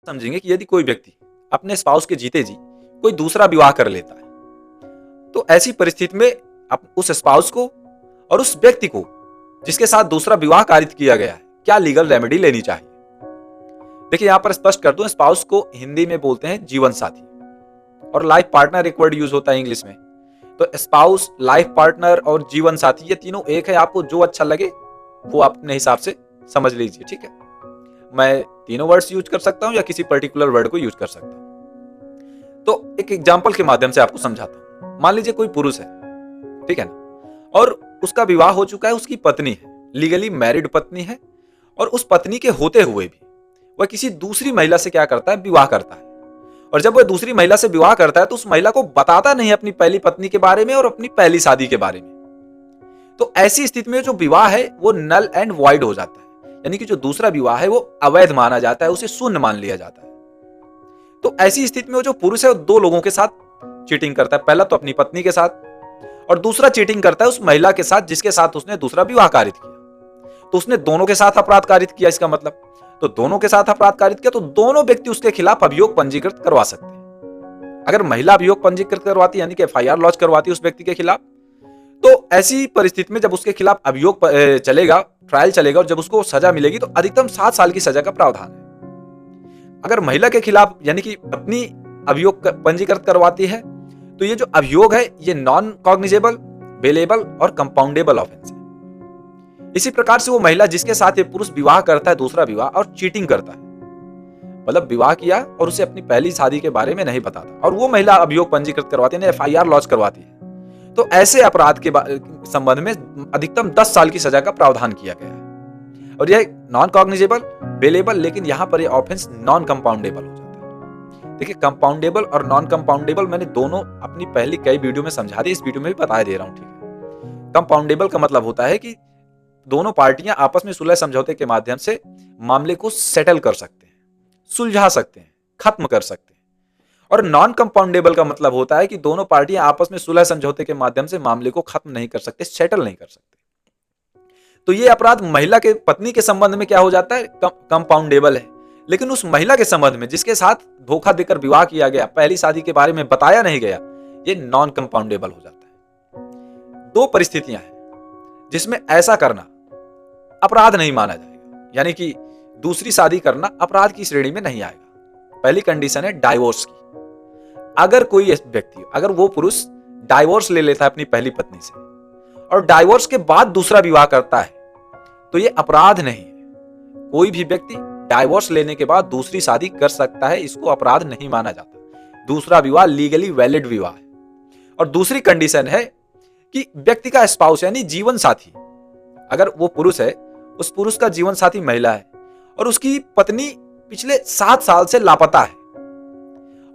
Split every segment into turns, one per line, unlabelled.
समझेंगे कि यदि कोई व्यक्ति अपने स्पाउस के जीते जी कोई दूसरा विवाह कर लेता है, तो ऐसी परिस्थिति में उस स्पाउस को और उस व्यक्ति को जिसके साथ दूसरा विवाह कारित किया गया है, क्या लीगल रेमेडी लेनी चाहिए। देखिए यहां पर स्पष्ट कर दूं, स्पाउस को हिंदी में बोलते हैं जीवन साथी, और लाइफ पार्टनर एक वर्ड यूज होता है इंग्लिश में। तो स्पाउस, लाइफ पार्टनर और जीवन साथी ये तीनों एक है। आपको जो अच्छा लगे वो अपने हिसाब से समझ लीजिए, ठीक है। मैं तीनों वर्ड्स यूज कर सकता हूं या किसी पर्टिकुलर वर्ड को यूज कर सकता हूं। तो एक एग्जांपल के माध्यम से आपको समझाता हूं। मान लीजिए कोई पुरुष है, ठीक है ना, और उसका विवाह हो चुका है, उसकी पत्नी है, लीगली मैरिड पत्नी है, और उस पत्नी के होते हुए भी वह किसी दूसरी महिला से क्या करता है, विवाह करता है। और जब वह दूसरी महिला से विवाह करता है तो उस महिला को बताता नहीं अपनी पहली पत्नी के बारे में और अपनी पहली शादी के बारे में। तो ऐसी स्थिति में जो विवाह है वो नल एंड वॉइड हो जाता है, यानी कि जो दूसरा विवाह है वो अवैध माना जाता है, उसे शून्य मान लिया जाता है। तो ऐसी स्थिति में वो जो पुरुष है वो दो लोगों के साथ चीटिंग करता है। पहला तो अपनी पत्नी के साथ, और दूसरा चीटिंग करता है उस महिला के साथ जिसके साथ उसने दूसरा विवाह कारित किया। तो उसने दोनों के साथ अपराध कारित किया, इसका मतलब तो दोनों के साथ अपराध कारित किया, तो दोनों व्यक्ति उसके खिलाफ अभियोग पंजीकृत करवा सकते हैं। अगर महिला अभियोग पंजीकृत करवाती यानी कि एफआईआर लॉन्च करवाती उस व्यक्ति के खिलाफ, तो ऐसी परिस्थिति में जब उसके खिलाफ अभियोग चलेगा, ट्रायल चलेगा, और जब उसको सजा मिलेगी तो अधिकतम 7 साल की सजा का प्रावधान है। अगर महिला के खिलाफ यानी कि पत्नी अभियोग पंजीकृत करवाती है तो ये जो अभियोग है ये नॉन कॉग्निजेबल, बेलेबल और कंपाउंडेबल ऑफेंस है। इसी प्रकार से वो महिला जिसके साथ ये पुरुष विवाह करता है, दूसरा विवाह, और चीटिंग करता है, मतलब विवाह किया और उसे अपनी पहली शादी के बारे में नहीं बताता, और वो महिला अभियोग पंजीकृत करवाती है, एफआईआर लॉन्च करवाती है, तो ऐसे अपराध के संबंध में अधिकतम 10 साल की सजा का प्रावधान किया गया है। और यह नॉन कॉग्निजेबल, बेलेबल, लेकिन यहां पर यह ऑफेंस नॉन कंपाउंडेबल हो जाता है। देखिए कंपाउंडेबल और नॉन कंपाउंडेबल मैंने दोनों अपनी पहली कई वीडियो में समझा दी, इस वीडियो में भी बता दे रहा हूं, ठीक है। कंपाउंडेबल का मतलब होता है कि दोनों पार्टियां आपस में सुलह समझौते के माध्यम से मामले को सेटल कर सकते हैं, सुलझा सकते हैं, खत्म कर सकते हैं। और नॉन कंपाउंडेबल का मतलब होता है कि दोनों पार्टियां आपस में सुलह समझौते के माध्यम से मामले को खत्म नहीं कर सकते, सेटल नहीं कर सकते। तो ये अपराध महिला के पत्नी के संबंध में क्या हो जाता है, कंपाउंडेबल है। लेकिन उस महिला के संबंध में जिसके साथ धोखा देकर विवाह किया गया, पहली शादी के बारे में बताया नहीं गया, ये नॉन कंपाउंडेबल हो जाता है। 2 परिस्थितियां हैं जिसमें ऐसा करना अपराध नहीं माना जाएगा, यानी कि दूसरी शादी करना अपराध की श्रेणी में नहीं आएगा। पहली कंडीशन है डाइवोर्स की। अगर कोई व्यक्ति, अगर वो पुरुष डाइवोर्स ले लेता है अपनी पहली पत्नी से और डाइवोर्स के बाद दूसरा विवाह करता है तो ये अपराध नहीं है। कोई भी व्यक्ति डाइवोर्स लेने के बाद दूसरी शादी कर सकता है, इसको अपराध नहीं माना जाता। दूसरा विवाह लीगली वैलिड विवाह है। और दूसरी कंडीशन है कि व्यक्ति का स्पाउस यानी जीवन साथी, अगर वो पुरुष है, उस पुरुष का जीवन साथी महिला है और उसकी पत्नी पिछले 7 साल से लापता है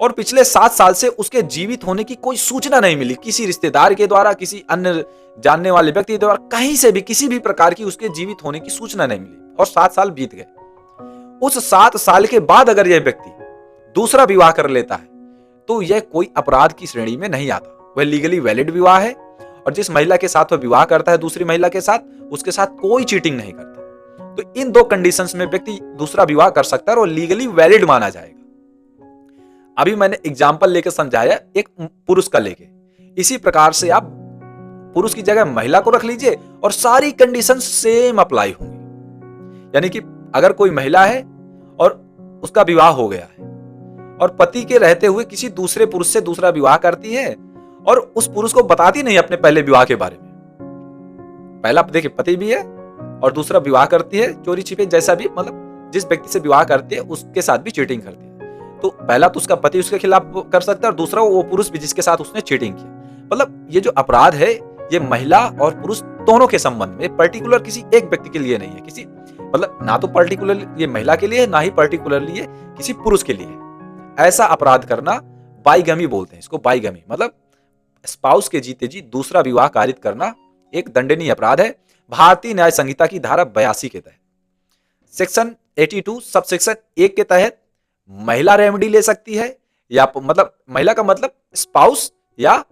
और पिछले 7 साल से उसके जीवित होने की कोई सूचना नहीं मिली, किसी रिश्तेदार के द्वारा, किसी अन्य जानने वाले व्यक्ति के द्वारा, कहीं से भी किसी भी प्रकार की उसके जीवित होने की सूचना नहीं मिली, और 7 साल बीत गए। उस 7 साल के बाद अगर यह व्यक्ति दूसरा विवाह कर लेता है तो यह कोई अपराध की श्रेणी में नहीं आता। वह लीगली वैलिड विवाह है और जिस महिला के साथ वह विवाह करता है दूसरी महिला के साथ, उसके साथ कोई चीटिंग नहीं करता। तो इन 2 कंडीशंस में व्यक्ति दूसरा विवाह कर सकता है और लीगली वैलिड माना जाएगा। अभी मैंने एग्जाम्पल लेकर समझाया एक पुरुष का लेके, इसी प्रकार से आप पुरुष की जगह महिला को रख लीजिए और सारी कंडीशन सेम अप्लाई होंगी। यानी कि अगर कोई महिला है और उसका विवाह हो गया है और पति के रहते हुए किसी दूसरे पुरुष से दूसरा विवाह करती है और उस पुरुष को बताती नहीं अपने पहले विवाह के बारे में। पहला देखिए पति भी है और दूसरा विवाह करती है चोरी छिपे, जैसा भी, मतलब जिस व्यक्ति से विवाह करती है उसके साथ भी चीटिंग करती है। तो पहला तो उसका पति उसके खिलाफ कर सकता है और दूसरा वो पुरुष भी जिसके साथ उसने चीटिंग किया। मतलब ये जो अपराध है ये महिला और पुरुष दोनों के संबंध में, पर्टिकुलर किसी एक व्यक्ति के लिए नहीं है, किसी मतलब ना तो पर्टिकुलर ये महिला के लिए, ना ही पर्टिकुलरली ये किसी पुरुष के लिए। ऐसा अपराध करना बाइगमी बोलते हैं इसको। बाइगमी मतलब स्पाउस के जीते जी दूसरा विवाह कारित करना एक दंडनीय अपराध है भारतीय न्याय संहिता की धारा 82 के तहत। सेक्शन 82 सब सेक्शन 1 के तहत महिला रेमेडी ले सकती है, या मतलब महिला का मतलब स्पाउस या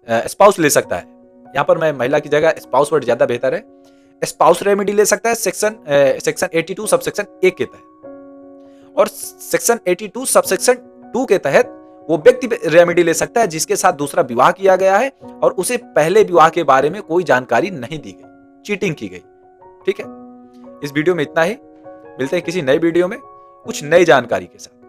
स्पाउस ले सकता है। यहां पर मैं महिला की जगह स्पाउस वर्ड ज्यादा बेहतर है। स्पाउस रेमेडी ले सकता है सेक्शन 82 सब सेक्शन 1 के तहत। और सेक्शन 82 सबसेक्शन 2 के तहत वो व्यक्ति रेमेडी ले सकता है जिसके साथ दूसरा विवाह किया गया है और उसे पहले विवाह के बारे में कोई जानकारी नहीं दी गई, चीटिंग की गई। ठीक है, इस वीडियो में इतना ही। मिलते हैं किसी नए वीडियो में कुछ नई जानकारी के साथ।